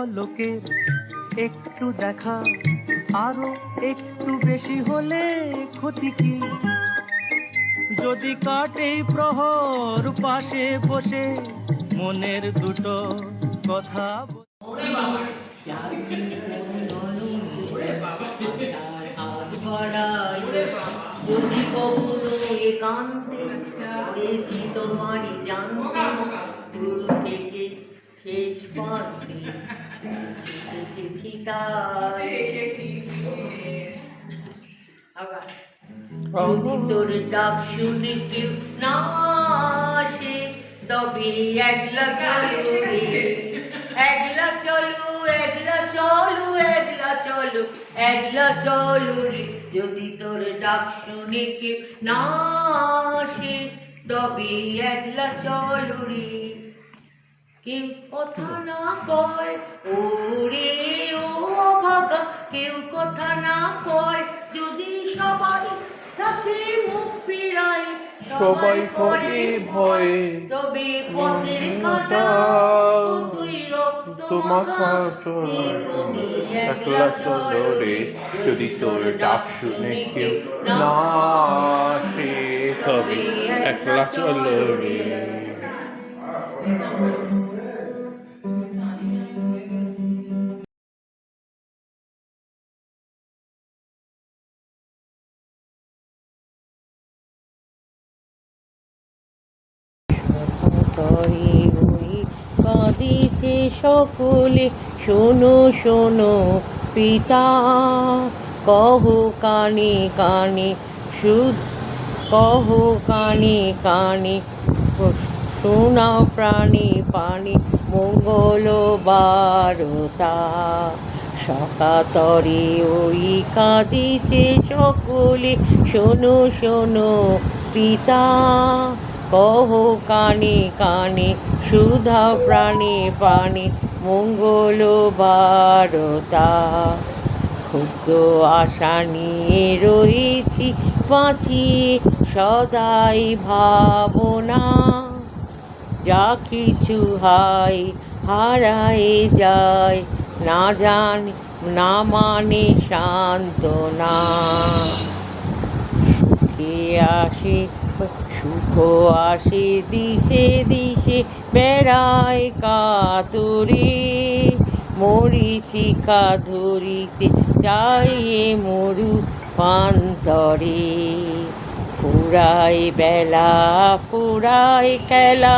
পলকের একটু দেখা আরো একটু বেশি হলে ক্ষতি কি? যদি কাটে প্রহর পাশে বসে মনের দুটো কথা যদি কখনো একান্তে হয়েছি তোমারই জানতে দূর থেকে শেষ প্রান্তে দেখেছি তাই। আবার যদি তোর ডাক শুনে কেউ না আসে তবে একলা চলো রে, একলা চলো, একলা চলো, একলা চলো, একলা চলো রে। যদি তোর ডাক শুনে কেউ না আসে তবে একলা চলো রে। কেউ কথা না কয় ও রে ও অভাগা, কেউ কথা না কয় যদি সবাই থাকে মুখ ফিরায়, সবাই করে ভয়ে তবে পথের কাঁটা তুই রক্ত মাখা একলা চলো রে। যদি তোর ডাক শুনে কেউ না আসে তবে একলা চলো রে। ওই কাঁদিছে সকলে, শোনো শোনো পিতা, কহ কানে কানে কহ কানে কানে, শোনাও প্রাণে প্রাণে মঙ্গল বারতা। সকাতরে ওই কাঁদিছে সকলে, শোনো শোনো পিতা, কহ কানে কানে সুধা প্রাণে প্রাণে মঙ্গল বারতা। ক্ষুদ্র আশা নিয়ে রয়েছি বাঁচিয়ে সদাই ভাবনা, যা কিছু হয় হারায় যায় না জানি না মানে সান্ত্বনা। সুখে আসে সুখ আসে দিশে দিশে বেড়ায় কাতুরে, মরিচিকা ধরিতে চাইয়ে মরু পান্তরে। পুরাই বেলা পুরাই খেলা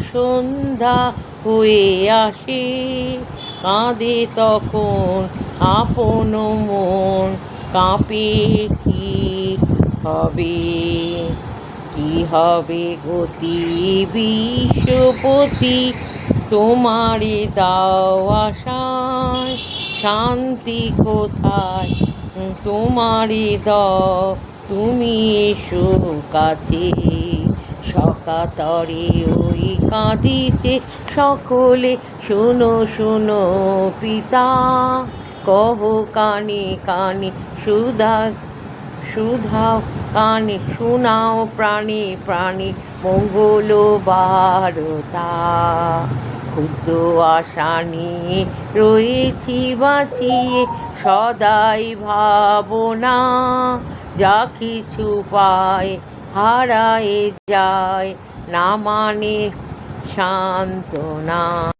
সন্ধ্যা হয়ে আসে, কাঁদে তখন আপন মন, কাঁপে কি হবে, কি হবে গতি বিশ্বপতি তোমারে দাও আশায়, শান্তি কোথায় তোমারে দাও তুমি এসো কাছে। সকাতরে ওই কাঁদিছে সকলে, শোনো শোনো পিতা, কহ কানে কানে সুধা সুধাও কানে শোনাও প্রাণে প্রাণে মঙ্গল বারতা। ক্ষুদ্র আশা নিয়ে রয়েছি বাঁচিয়ে সদাই ভাবনা, যা কিছু পায় হারায় যায় না মানে সান্ত্বনা।